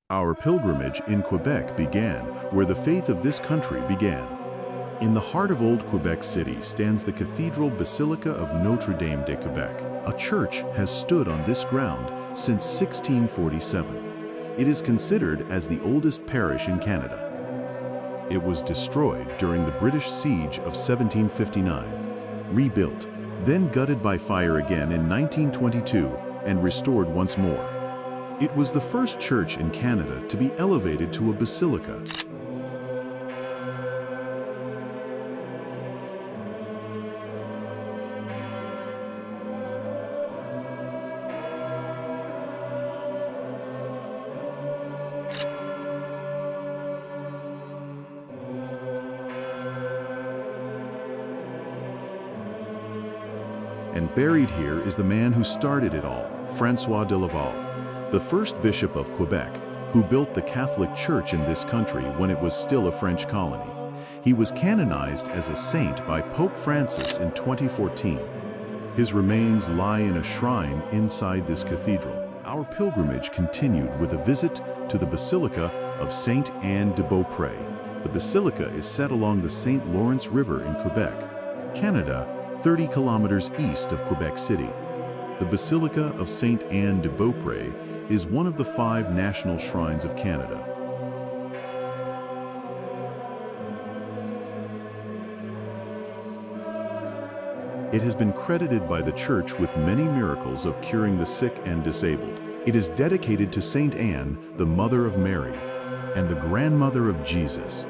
Our pilgrimage in Quebec began where the faith of this country began. In the heart of old Quebec City stands the Cathedral Basilica of Notre-Dame de Québec. A church has stood on this ground since 1647. It is considered as the oldest parish in Canada. It was destroyed during the British siege of 1759, rebuilt, then gutted by fire again in 1922 and restored once more. It was the first church in Canada to be elevated to a basilica. And buried here is the man who started it all, François de Laval, the first bishop of Quebec, who built the Catholic Church in this country when it was still a French colony. He was canonized as a saint by Pope Francis in 2014. His remains lie in a shrine inside this cathedral. Our pilgrimage continued with a visit to the Basilica of Sainte-Anne-de-Beaupré. The basilica is set along the St. Lawrence River in Quebec, Canada, 30 kilometers east of Quebec City. The Basilica of Sainte-Anne-de-Beaupré is one of the 5 national shrines of Canada. It has been credited by the Church with many miracles of curing the sick and disabled. It is dedicated to Saint Anne, the Mother of Mary, and the grandmother of Jesus.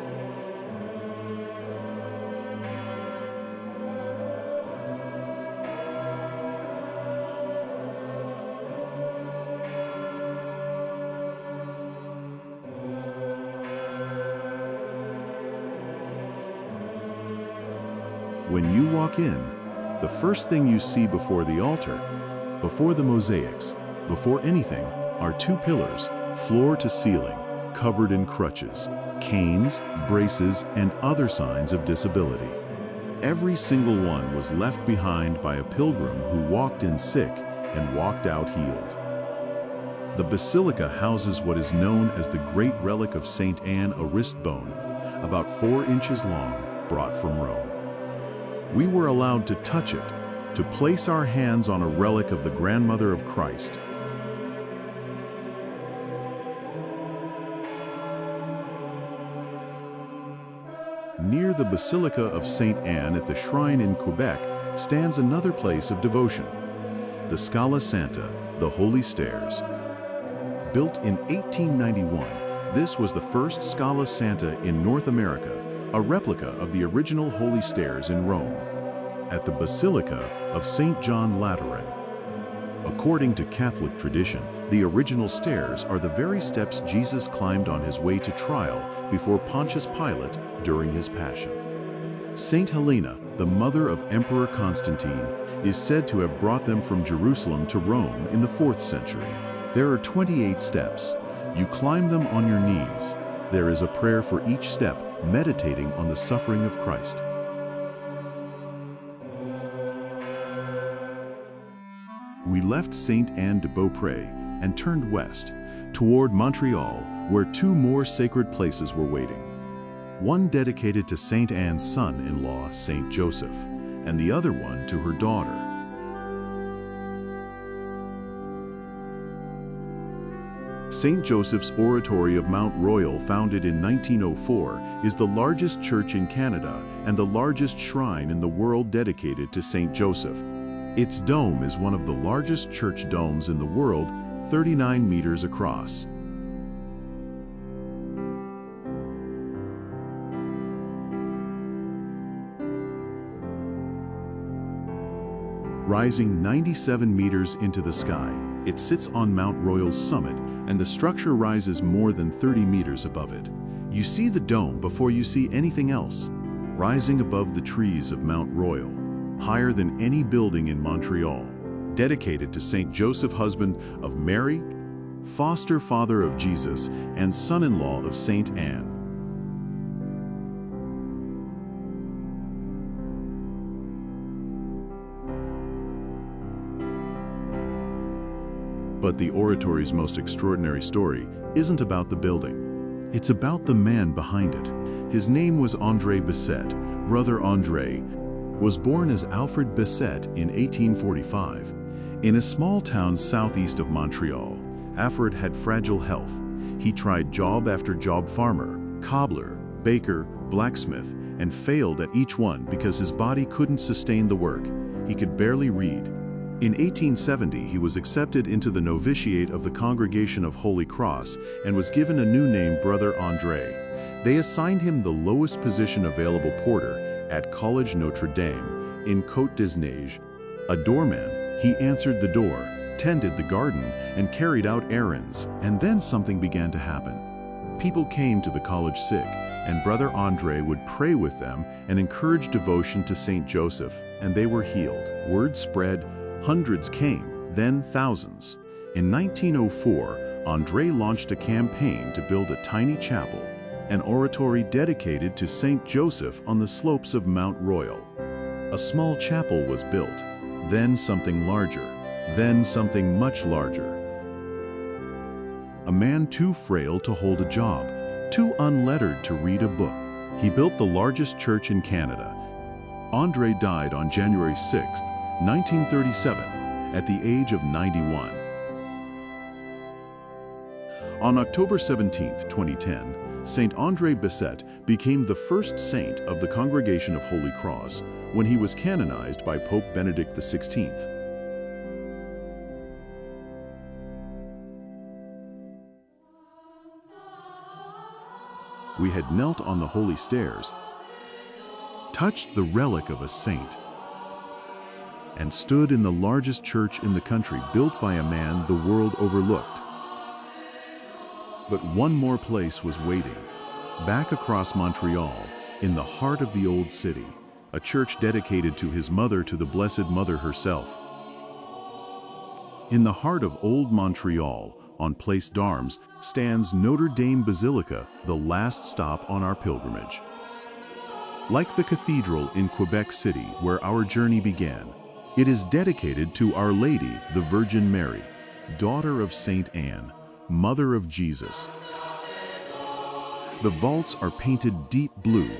When you walk in, the first thing you see before the altar, before the mosaics, before anything, are 2 pillars, floor to ceiling, covered in crutches, canes, braces, and other signs of disability. Every single one was left behind by a pilgrim who walked in sick and walked out healed. The basilica houses what is known as the great relic of Saint Anne, a wrist bone, about 4 inches long, brought from Rome. We were allowed to touch it, to place our hands on a relic of the grandmother of Christ. Near the Basilica of Saint Anne at the shrine in Quebec stands another place of devotion, the Scala Santa, the Holy Stairs. Built in 1891, this was the first Scala Santa in North America, a replica of the original Holy Stairs in Rome, at the Basilica of St. John Lateran. According to Catholic tradition, the original stairs are the very steps Jesus climbed on his way to trial before Pontius Pilate during his passion. Saint Helena, the mother of Emperor Constantine, is said to have brought them from Jerusalem to Rome in the 4th century. There are 28 steps. You climb them on your knees. There is a prayer for each step, meditating on the suffering of Christ. We left Sainte-Anne-de-Beaupré and turned west, toward Montreal, where 2 more sacred places were waiting. One dedicated to Saint Anne's son-in-law, Saint Joseph, and the other one to her daughter. Saint Joseph's Oratory of Mount Royal, founded in 1904, is the largest church in Canada and the largest shrine in the world dedicated to Saint Joseph. Its dome is one of the largest church domes in the world, 39 meters across. Rising 97 meters into the sky, it sits on Mount Royal's summit, and the structure rises more than 30 meters above it. You see the dome before you see anything else, rising above the trees of Mount Royal, higher than any building in Montreal, dedicated to Saint Joseph, husband of Mary, foster father of Jesus, and son-in-law of Saint Anne. But the Oratory's most extraordinary story isn't about the building. It's about the man behind it. His name was André Bessette. Brother André was born as Alfred Bessette in 1845. In a small town southeast of Montreal, Alfred had fragile health. He tried job after job: farmer, cobbler, baker, blacksmith, and failed at each one because his body couldn't sustain the work. He could barely read. In 1870, he was accepted into the novitiate of the Congregation of Holy Cross and was given a new name, Brother André. They assigned him the lowest position available, porter, at College Notre-Dame in Côte des Neiges. A doorman, he answered the door, tended the garden, and carried out errands. And then something began to happen. People came to the college sick, and Brother André would pray with them and encourage devotion to Saint Joseph, and they were healed. Word spread, hundreds came, then thousands. In 1904, André launched a campaign to build a tiny chapel, an oratory dedicated to Saint Joseph on the slopes of Mount Royal. A small chapel was built, then something larger, then something much larger. A man too frail to hold a job, too unlettered to read a book. He built the largest church in Canada. André died on January 6, 1937, at the age of 91. On October 17, 2010, Saint André Bessette became the first saint of the Congregation of Holy Cross when he was canonized by Pope Benedict XVI. We had knelt on the holy stairs, touched the relic of a saint, and stood in the largest church in the country, built by a man the world overlooked. But one more place was waiting, back across Montreal, in the heart of the old city, a church dedicated to his mother, to the Blessed Mother herself. In the heart of old Montreal, on Place d'Armes, stands Notre-Dame Basilica, the last stop on our pilgrimage. Like the cathedral in Quebec City, where our journey began, it is dedicated to Our Lady, the Virgin Mary, daughter of Saint Anne, Mother of Jesus. The vaults are painted deep blue,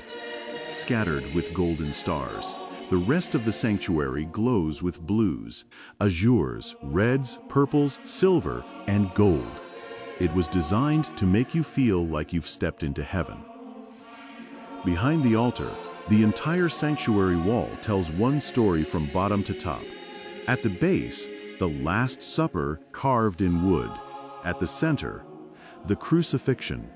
scattered with golden stars. The rest of the sanctuary glows with blues, azures, reds, purples, silver, and gold. It was designed to make you feel like you've stepped into heaven. Behind the altar, the entire sanctuary wall tells one story from bottom to top. At the base, the Last Supper carved in wood. At the center, the crucifixion.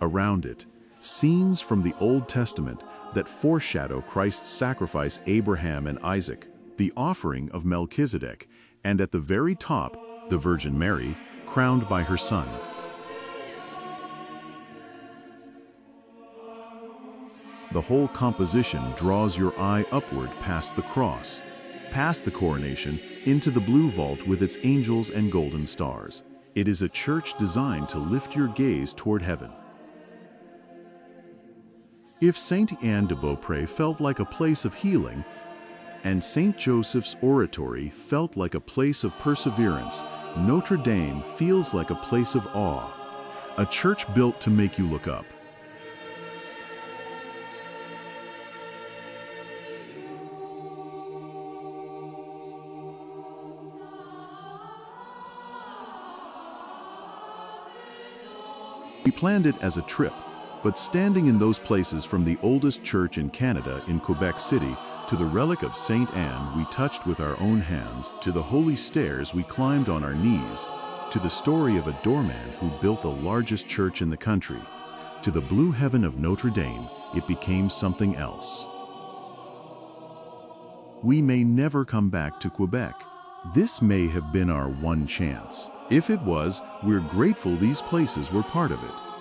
Around it, scenes from the Old Testament that foreshadow Christ's sacrifice, Abraham and Isaac, the offering of Melchizedek, and at the very top, the Virgin Mary, crowned by her Son. The whole composition draws your eye upward past the cross, past the coronation, into the blue vault with its angels and golden stars. It is a church designed to lift your gaze toward heaven. If Sainte-Anne-de-Beaupré felt like a place of healing, and Saint Joseph's Oratory felt like a place of perseverance, Notre-Dame feels like a place of awe, a church built to make you look up. We planned it as a trip, but standing in those places, from the oldest church in Canada in Quebec City to the relic of Saint Anne we touched with our own hands, to the holy stairs we climbed on our knees, to the story of a doorman who built the largest church in the country, to the blue heaven of Notre Dame, it became something else. We may never come back to Quebec. This may have been our one chance. If it was, we're grateful these places were part of it.